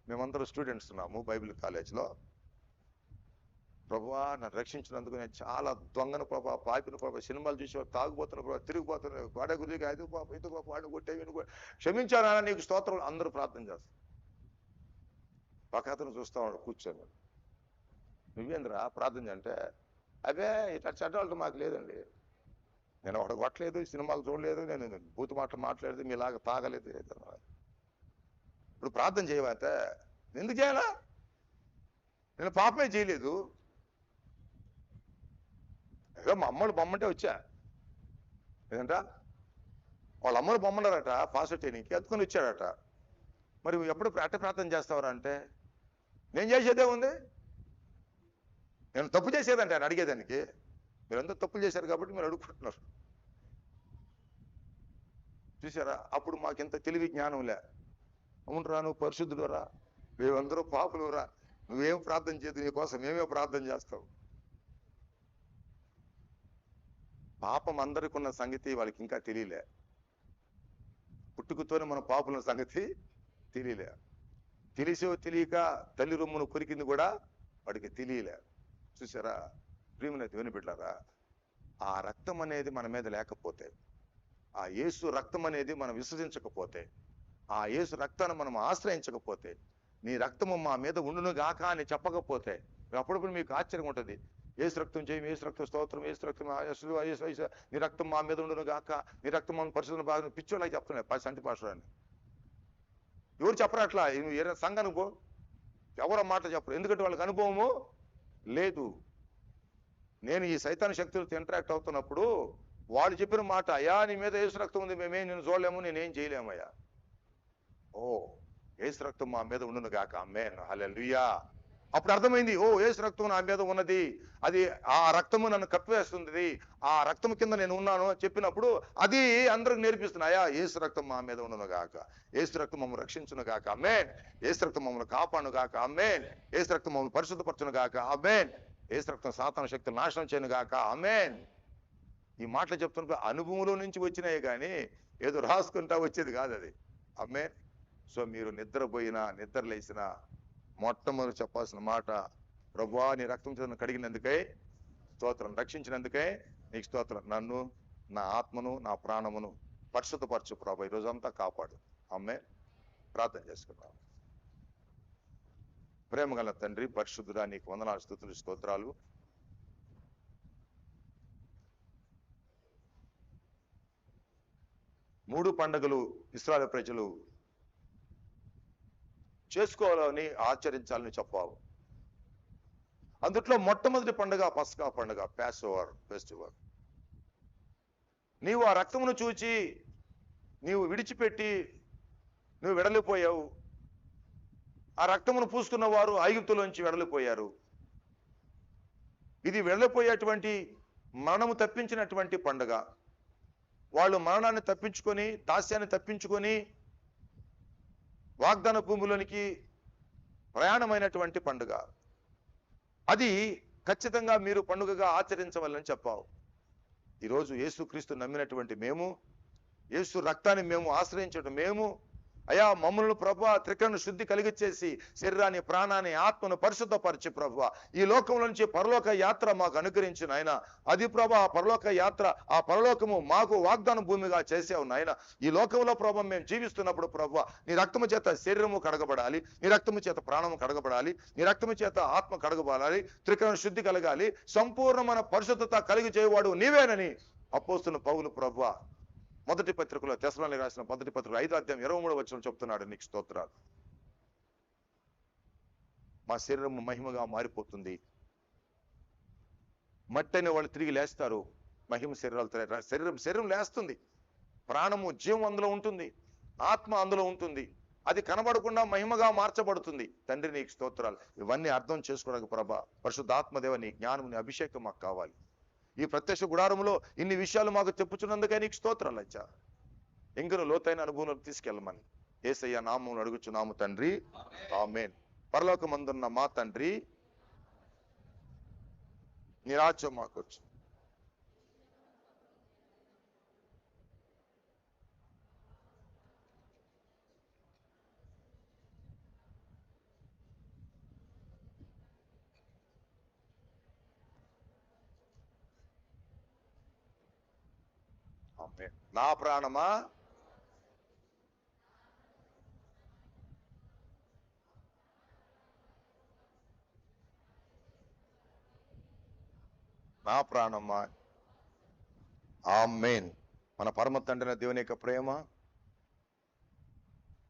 మేమందరం స్టూడెంట్స్ ఉన్నాము బైబిల్ కాలేజ్లో. ప్రభువా నన్ను రక్షించినందుకు నేను చాలా దొంగను ప్రభా, పాపిన ప్రభా, సినిమాలు చూసి తాగుపోతున్న ప్రభా, తిరిగిపోతున్నా, వాడే గురికి అది పాప, ఇది పాప, వాడిని కొట్టే, విని క్షమించానా నీకు స్తోత్రం. అందరూ ప్రార్థన చేస్తారు. పక్కతను చూస్తా ఉన్నాడు కూర్చొని. నువ్వేంద్రా ప్రార్థన అంటే, అదే ఇట్లా చెడ్డవాళ్ళతో మాకు లేదండి, నేను ఒకటి కొట్టలేదు, సినిమాలు చూడలేదు, నేను బూతు మాటలు మాట్లాడలేదు, మీలాగా తాగలేదు. ఇప్పుడు ప్రార్థన చేయమంటే ఎందుకు చేయాలా? నేను పాపమే చేయలేదు. ఏదో మా అమ్మడు బొమ్మంటే వచ్చా, ఏదంట వాళ్ళ అమ్మడు బొమ్మన్నారట పాస్టర్ ట్రైనింగ్కి, ఎత్తుకొని వచ్చాడట. మరి ఎప్పుడు అట్ట ప్రార్థన చేస్తావరా అంటే, నేను చేసేదే ఉంది, నేను తప్పు చేసేదంటే ఆయన అడిగేదానికి. మీరందరూ తప్పులు చేశారు కాబట్టి మీరు అడుగుకుంటున్నారు. చూసారా? అప్పుడు మాకింత తెలివి జ్ఞానంలే. అవునరా, నువ్వు పరిశుద్ధుడురా, మేమందరూ పాపులురా, నువ్వేం ప్రార్థన చేయదు, నీకోసం మేమే ప్రార్థన చేస్తావు. పాపం అందరికి ఉన్న సంగతి వాళ్ళకి ఇంకా తెలియలే. పుట్టుకతోనే మన పాపుల సంగతి తెలియలే. తెలిసో తెలియక తల్లి రొమ్మును కొరికింది కూడా వాడికి తెలియలే. చూసారా? ప్రియమైన దేవుని బిడ్డలారా, ఆ రక్తం అనేది మన మీద లేకపోతే, ఆ యేసు రక్తం అనేది మనం విశ్వసించకపోతే, ఆ యేసు రక్తాన్ని మనం ఆశ్రయించకపోతే, నీ రక్తము మా మీద ఉండును గాక అని చెప్పకపోతే, అప్పుడప్పుడు మీకు ఆశ్చర్యం ఉంటుంది. యేసు రక్తం చేయం, యేసు రక్తం స్తోత్రం, యేసు రక్తం, నీ రక్తం మా మీద ఉండును గాక, నీ రక్తం మన పరిశుద్ధ బాగా పిచ్చోళ్ళకి చెప్తున్నాయి సంటి పాస్టరాన్ని. ఎవరు చెప్పరు అట్లా. నువ్వు సంఘానికి పో, ఎవరో మాట చెప్పరు, ఎందుకంటే వాళ్ళకి అనుభవము లేదు. నేను ఈ సైతాన్ శక్తులతో ఇంటరాక్ట్ అవుతున్నప్పుడు వాళ్ళు చెప్పిన మాట, అయ్యా నీ మీద యేసు రక్తం ఉంది, మేమేం నేను చూడలేము, నేనేం చేయలేమయ్యా. ఓ యేసు రక్తం మా మీద ఉండును గాక, ఆమేన్, హల్లెలూయా. అప్పుడు అర్థమైంది, ఓ యేసు రక్తం నా మీద ఉన్నది, అది ఆ రక్తము నన్ను కప్పివేస్తుంది, ఆ రక్తం కింద నేను ఉన్నాను చెప్పినప్పుడు అది అందరికి నేర్పిస్తున్నాయా, యేసు రక్తం మా మీద ఉండును గాక, యేసు రక్తం మమ్మల్ని రక్షించును గాక, ఆమేన్, యేసు రక్తం మమ్మల్ని కాపాడును గాక, ఆమేన్, యేసు రక్తం మమ్మల్ని పరిశుద్ధపరచును గాక, ఆమేన్, యేసు రక్తం సాతాను శక్తులు నాశనం చేయను గాక, ఆమేన్. ఈ మాటలు చెప్తున్నప్పుడు అనుభవంలో నుంచి వచ్చినాయి కానీ ఏదో రాసుకుంటా వచ్చేది కాదు అది. ఆమేన్. సో మీరు నిద్రపోయినా నిద్ర లేచినా మొట్టమొదటి చెప్పాల్సిన మాట, ప్రభువా నీ రక్తం కడిగినందుకై స్తోత్రం, రక్షించినందుకై నీకు స్తోత్రం, నన్ను, నా ఆత్మను, నా ప్రాణమును పరిశుద్ధపరచు ప్రభు, ఈ రోజంతా కాపాడు. ఆమేన్. ప్రార్థన చేసుకుంటాం. ప్రేమగల తండ్రి, పరిశుద్ధుడా, నీకు వందనాలు, స్తుతులు, స్తోత్రాలు. మూడు పండుగలు ఇశ్రాయేలు ప్రజలు చేసుకోవాలని ఆచరించాలని చెప్పావు. అందుట్లో మొట్టమొదటి పండుగ పస్కా పండుగ, పాస్ ఓవర్ ఫెస్టివల్. నీవు ఆ రక్తమును చూచి నీవు విడిచిపెట్టి నువ్వు వెడలిపోయావు. ఆ రక్తమును పూసుకున్న వారు ఐగుప్తులోంచి వెడలిపోయారు. ఇది వెడలిపోయేటువంటి మరణము తప్పించినటువంటి పండుగ. వాళ్ళు మరణాన్ని తప్పించుకొని, దాస్యాన్ని తప్పించుకొని వాగ్దాన భూమిలోనికి ప్రయాణమైనటువంటి పండుగ. అది ఖచ్చితంగా మీరు పండుగగా ఆచరించవాలని చెప్పావు. ఈరోజు యేసుక్రీస్తు నమ్మినటువంటి మేము, యేసు రక్తాన్ని మేము ఆశ్రయించడం మేము, అయా మమ్మల్ని ప్రభువా త్రికరణ శుద్ధి కలిగిచ్చేసి శరీరాన్ని, ప్రాణాన్ని, ఆత్మను పరిశుద్ధపరిచి ప్రభువా ఈ లోకంలో నుంచి పరలోక యాత్ర మాకు అనుగ్రహించిన నాయన. అది ప్రభా ఆ పరలోక యాత్ర, ఆ పరలోకము మాకు వాగ్దాన భూమిగా చేసావు నాయన. ఈ లోకంలో ప్రభా మేము జీవిస్తున్నప్పుడు ప్రభువా నీ రక్తము చేత శరీరము కడగబడాలి, నీ రక్తము చేత ప్రాణము కడగబడాలి, నీ రక్తము చేత ఆత్మ కడగబడాలి, త్రికరణ శుద్ధి కలగాలి, సంపూర్ణమైన పరిశుద్ధత కలిగి చేయవాడు నీవేనని అపోస్తలుడైన పౌలు ప్రభువా మొదటి పత్రికలో, తెస్సలోనికీయులకు రాసిన మొదటి పత్రిక 5:23 చెప్తున్నాడు. నీకు స్తోత్రాలు. మా శరీరం మహిమగా మారిపోతుంది. మట్టి అనే వాళ్ళు తిరిగి లేస్తారు, మహిమ శరీరాలు శరీరం లేస్తుంది, ప్రాణము జీవం అందులో ఉంటుంది, ఆత్మ అందులో ఉంటుంది, అది కనబడకుండా మహిమగా మార్చబడుతుంది. తండ్రి నీకు స్తోత్రాలు. ఇవన్నీ అర్థం చేసుకోవడానికి ప్రభా పరిశుద్ధాత్మదేవ నీ జ్ఞానం, నీ అభిషేకం మాకు కావాలి. ఈ ప్రత్యక్ష గుడారంలో ఇన్ని విషయాలు మాకు చెప్పుచున్నందుకే నీకు స్తోత్రాలు అచ్చా. ఇంకను లోతైన అనుభవంలోకి తీసుకెళ్ళమని యేసయ్య నామమున అడుగుచున్నాము తండ్రి, ఆమేన్. పరలోకమందున్న మా తండ్రి, నీ రాజ్యం మాకొచ్చు. ఆమేన్. నా ప్రాణమా నా ప్రాణమా. ఆమేన్. మన పరమ తండ్రి దేవుని యొక్క ప్రేమ,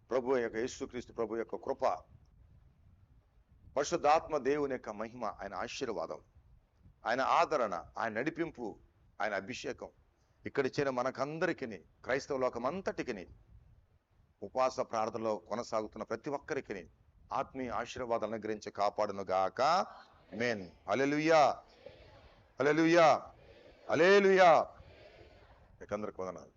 ప్రభు యొక్క యేసుక్రీస్తు ప్రభు యొక్క కృప, పరిశుద్ధాత్మ దేవుని యొక్క మహిమ, ఆయన ఆశీర్వాదం, ఆయన ఆదరణ, ఆయన నడిపింపు, ఆయన అభిషేకం ఇక్కడ చేరిన మనకందరికీ, క్రైస్తవ లోకం అంతటికి, ఉపవాస ప్రార్థనలో కొనసాగుతున్న ప్రతి ఒక్కరికి ఆత్మీయ ఆశీర్వాదాలను అనుగ్రహించి కాపాడును గాక. ఆమేన్. హల్లెలూయా, హల్లెలూయా, హల్లెలూయా. మీకందరికి వందనాలు.